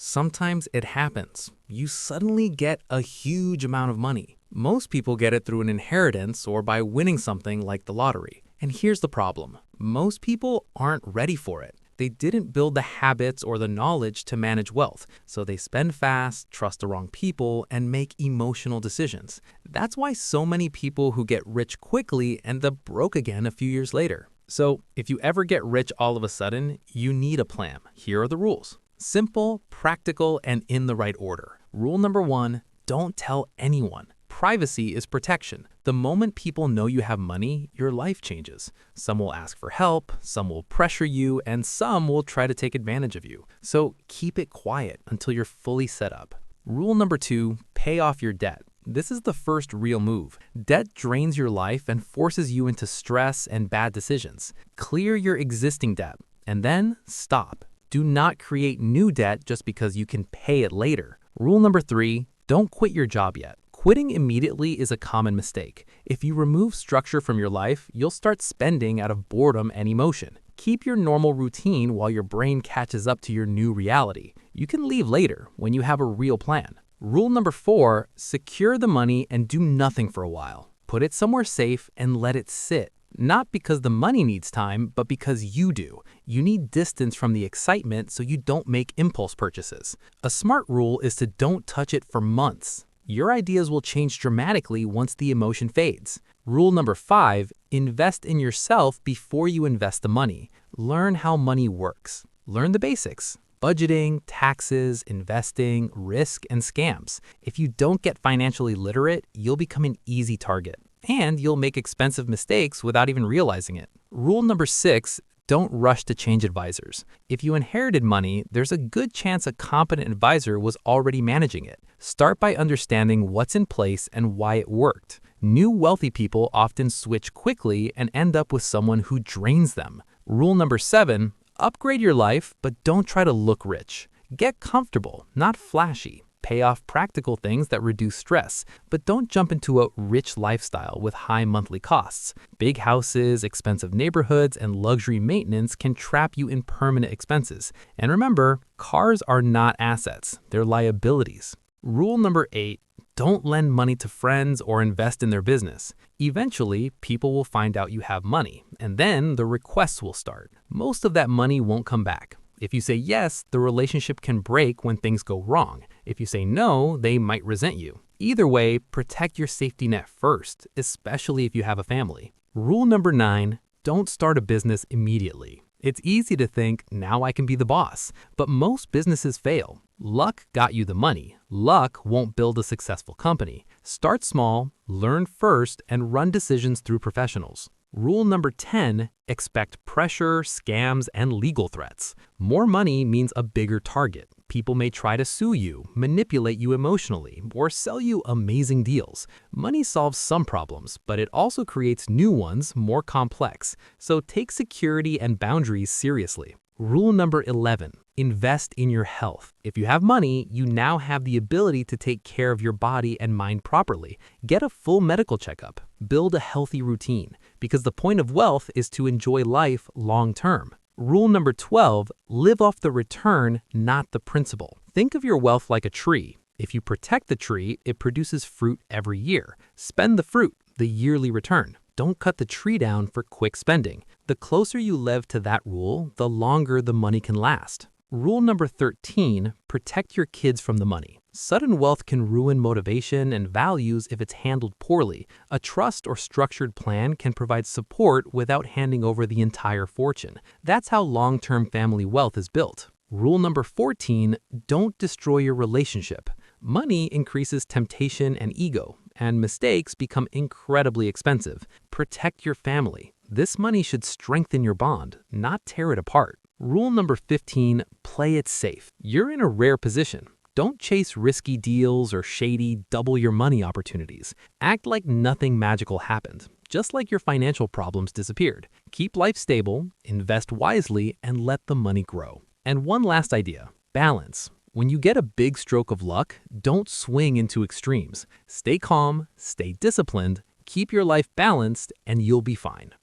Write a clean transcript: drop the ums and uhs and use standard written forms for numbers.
Sometimes it happens. You suddenly get a huge amount of money. Most people get it through an inheritance or by winning something like the lottery. And here's the problem. Most people aren't ready for it. They didn't build the habits or the knowledge to manage wealth, so they spend fast, trust the wrong people, and make emotional decisions. That's why so many people who get rich quickly end up broke again a few years later. So if you ever get rich all of a sudden, you need a plan. Here are the rules. Simple, practical, and in the right order. Rule number 1, don't tell anyone. Privacy is protection. The moment people know you have money, your life changes. Some will ask for help, some will pressure you, and some will try to take advantage of you. So keep it quiet until you're fully set up. Rule number 2, pay off your debt. This is the first real move. Debt drains your life and forces you into stress and bad decisions. Clear your existing debt, and then stop. Do not create new debt just because you can pay it later. Rule number 3, don't quit your job yet. Quitting immediately is a common mistake. If you remove structure from your life, you'll start spending out of boredom and emotion. Keep your normal routine while your brain catches up to your new reality. You can leave later when you have a real plan. Rule number 4, secure the money and do nothing for a while. Put it somewhere safe and let it sit. Not because the money needs time, but because you do. You need distance from the excitement so you don't make impulse purchases. A smart rule is to don't touch it for months. Your ideas will change dramatically once the emotion fades. Rule number 5, invest in yourself before you invest the money. Learn how money works. Learn the basics. Budgeting, taxes, investing, risk, and scams. If you don't get financially literate, you'll become an easy target. And you'll make expensive mistakes without even realizing it. Rule number 6, don't rush to change advisors. If you inherited money, there's a good chance a competent advisor was already managing it. Start by understanding what's in place and why it worked. New wealthy people often switch quickly and end up with someone who drains them. Rule number 7, upgrade your life, but don't try to look rich. Get comfortable, not flashy. Pay off practical things that reduce stress, but don't jump into a rich lifestyle with high monthly costs. Big houses, expensive neighborhoods, and luxury maintenance can trap you in permanent expenses. And remember, cars are not assets, they're liabilities. Rule number 8, don't lend money to friends or invest in their business. Eventually, people will find out you have money, and then the requests will start. Most of that money won't come back. If you say yes, the relationship can break when things go wrong. If you say no, they might resent you. Either way, protect your safety net first, especially if you have a family. Rule number 9, don't start a business immediately. It's easy to think, now I can be the boss, but most businesses fail. Luck got you the money. Luck won't build a successful company. Start small, learn first, and run decisions through professionals. Rule number 10, expect pressure, scams, and legal threats. More money means a bigger target. People may try to sue you, manipulate you emotionally, or sell you amazing deals. Money solves some problems, but it also creates new ones, more complex. So take security and boundaries seriously. Rule number 11, invest in your health. If you have money, you now have the ability to take care of your body and mind properly. Get a full medical checkup. Build a healthy routine, because the point of wealth is to enjoy life long term. Rule number 12, live off the return, not the principal. Think of your wealth like a tree. If you protect the tree, it produces fruit every year. Spend the fruit, the yearly return. Don't cut the tree down for quick spending. The closer you live to that rule, the longer the money can last. Rule number 13, protect your kids from the money. Sudden wealth can ruin motivation and values if it's handled poorly. A trust or structured plan can provide support without handing over the entire fortune. That's how long-term family wealth is built. Rule number 14, don't destroy your relationship. Money increases temptation and ego, and mistakes become incredibly expensive. Protect your family. This money should strengthen your bond, not tear it apart. Rule number 15, play it safe. You're in a rare position. Don't chase risky deals or shady double your money opportunities. Act like nothing magical happened, just like your financial problems disappeared. Keep life stable, invest wisely, and let the money grow. And one last idea, balance. When you get a big stroke of luck, don't swing into extremes. Stay calm, stay disciplined, keep your life balanced, and you'll be fine.